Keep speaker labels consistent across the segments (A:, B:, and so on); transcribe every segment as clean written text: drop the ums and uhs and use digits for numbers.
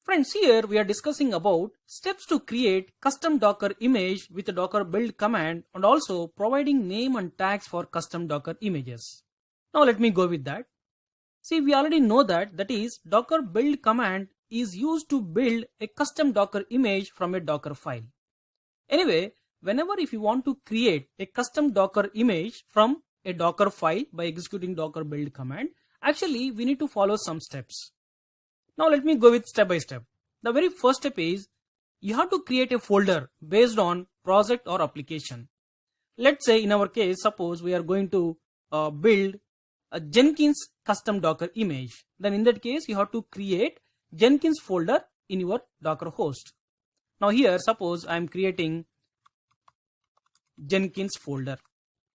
A: Friends, here we are discussing about steps to create custom Docker image with the Docker build command and also providing name and tags for custom Docker images. Now let me go with that. See, we already know that is Docker build command is used to build a custom Docker image from a Docker file. Anyway, whenever if you want to create a custom Docker image from a Docker file by executing Docker build command, actually we need to follow some steps. Now let me go with step by step. The very first step is you have to create a folder based on project or application. Let's say in our case, suppose we are going to build a Jenkins custom Docker image. Then in that case, you have to create Jenkins folder in your Docker host. Now here, suppose I am creating Jenkins folder.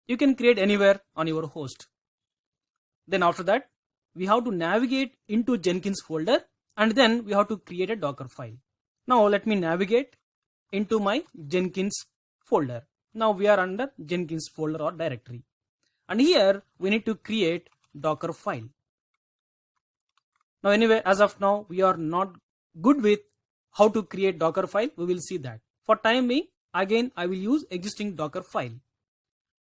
A: You can create anywhere on your host. Then after that, we have to navigate into Jenkins folder and then we have to create a Docker file. Now let me navigate into my Jenkins folder. Now we are under Jenkins folder or directory. And here we need to create Docker file. Now anyway, as of now, we are not good with how to create Docker file. We will see that. For time being, again, I will use existing Docker file.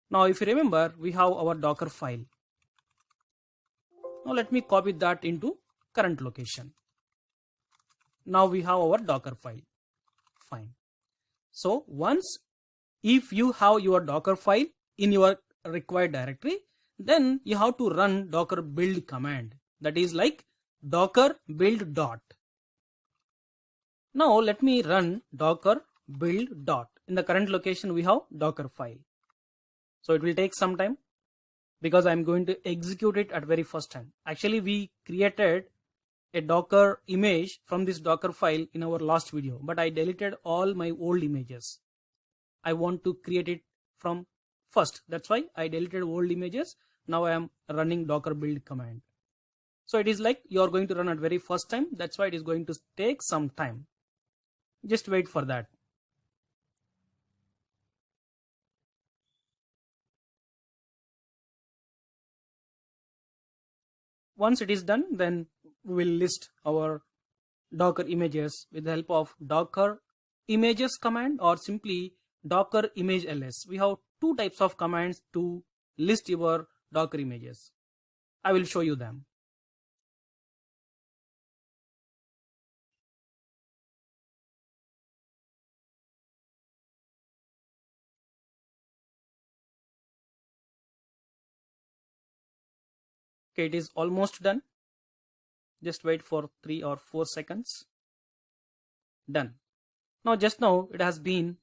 A: Now if you remember, we have our Docker file. Now let me copy that into current location. Now we have our Docker file. Fine. So once if you have your Docker file in your required directory, then you have to run Docker build command. That is like Docker build dot. Now let me run Docker build dot. In the current location we have Docker file. So it will take some time because I'm going to execute it at very first time. Actually we created a Docker image from this Docker file in our last video, but I deleted all my old images. I want to create it from first. That's why I deleted old images. Now I am running Docker build command. So it is like you are going to run at very first time. That's why it is going to take some time. Just wait for that. Once it is done, then we will list our Docker images with the help of Docker images command or simply Docker image ls. We have two types of commands to list your Docker images. I will show you them. Okay, it is almost done. Just wait for 3 or 4 seconds. Done. Now just now it has been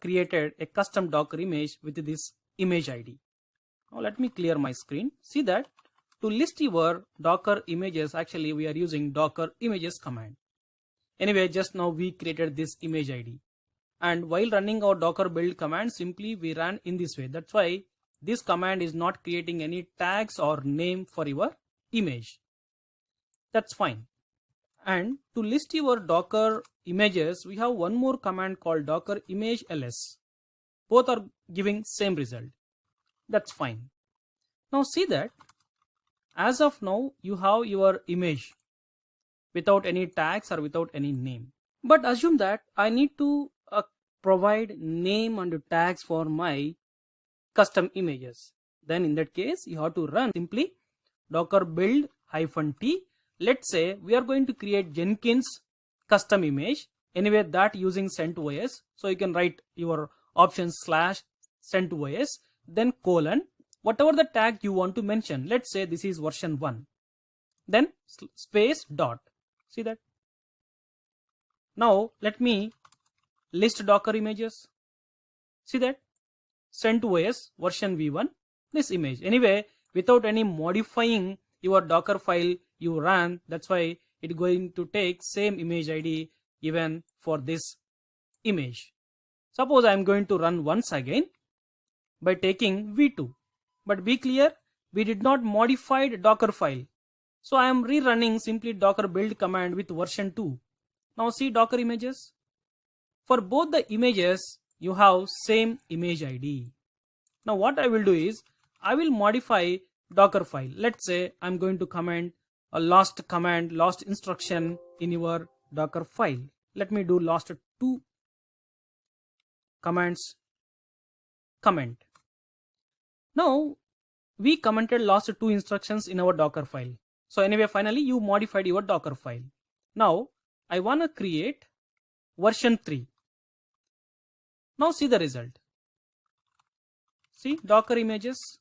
A: created a custom Docker image with this image ID. Now let me clear my screen. See that to list your Docker images, actually we are using Docker images command. Anyway, just now we created this image ID. And while running our Docker build command, simply we ran in this way. That's why this command is not creating any tags or name for your image. That's fine. And to list your Docker images, we have one more command called Docker image ls. Both are giving same result. That's fine. Now see that as of now you have your image without any tags or without any name. But assume that I need to provide name and tags for my custom images. Then in that case you have to run simply Docker build -t. Let's say we are going to create Jenkins custom image. Anyway, that using CentOS. So you can write your options /CentOS, then colon, whatever the tag you want to mention. Let's say this is version 1. Then space dot. See that? Now let me list Docker images. See that? CentOS version v1, this image. Anyway, without any modifying your Docker file you ran, that's why it's going to take same image ID even for this image. Suppose I'm going to run once again by taking v2. But be clear, we did not modify the Docker file. So I am rerunning simply Docker build command with version 2. Now see Docker images. For both the images, you have same image ID. Now what I will do is, I will modify Docker file. Let's say I'm going to comment a last instruction in your Docker file. Let me do last two commands comment. Now we commented last two instructions in our Docker file. So anyway, finally you modified your Docker file. Now I want to create version 3. Now see the result. See Docker images.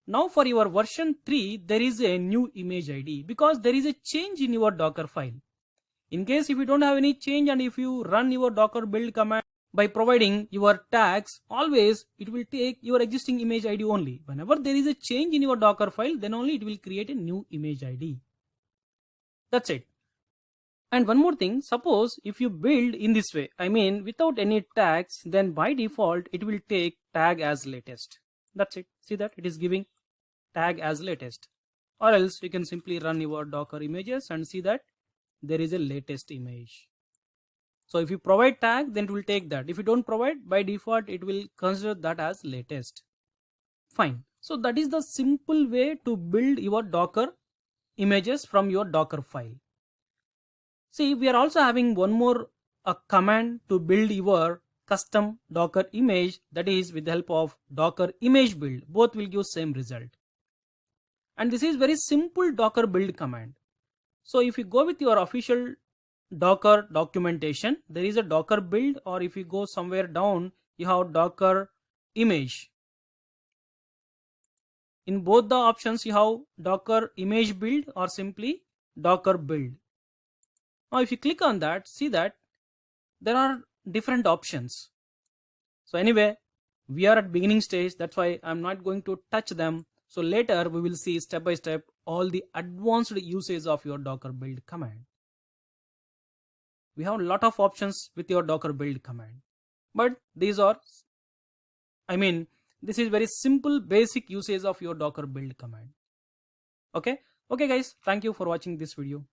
A: Now for your version 3 there is a new image ID because there is a change in your Docker file. In case if you don't have any change and if you run your Docker build command by providing your tags, always it will take your existing image ID only. Whenever there is a change in your Docker file, then only it will create a new image ID. That's it. And one more thing, suppose if you build in this way, I mean without any tags, then by default it will take tag as latest. That's it. See that it is giving tag as latest. Or else you can simply run your Docker images and see that there is a latest image. So if you provide tag, then it will take that. If you don't provide, by default it will consider that as latest. Fine. So that is the simple way to build your Docker images from your Docker file. See, we are also having one more command to build your custom Docker image, that is with the help of Docker image build. Both will give same result. And this is very simple Docker build command. So if you go with your official Docker documentation, there is a Docker build, or if you go somewhere down, you have Docker image. In both the options, you have Docker image build or simply Docker build. Now if you click on that, see that there are different options. So anyway, we are at beginning stage, that's why I'm not going to touch them. So later we will see step by step all the advanced uses of your Docker build command. We have a lot of options with your Docker build command, but these are, this is very simple basic usage of your Docker build command. Okay guys, thank you for watching this video.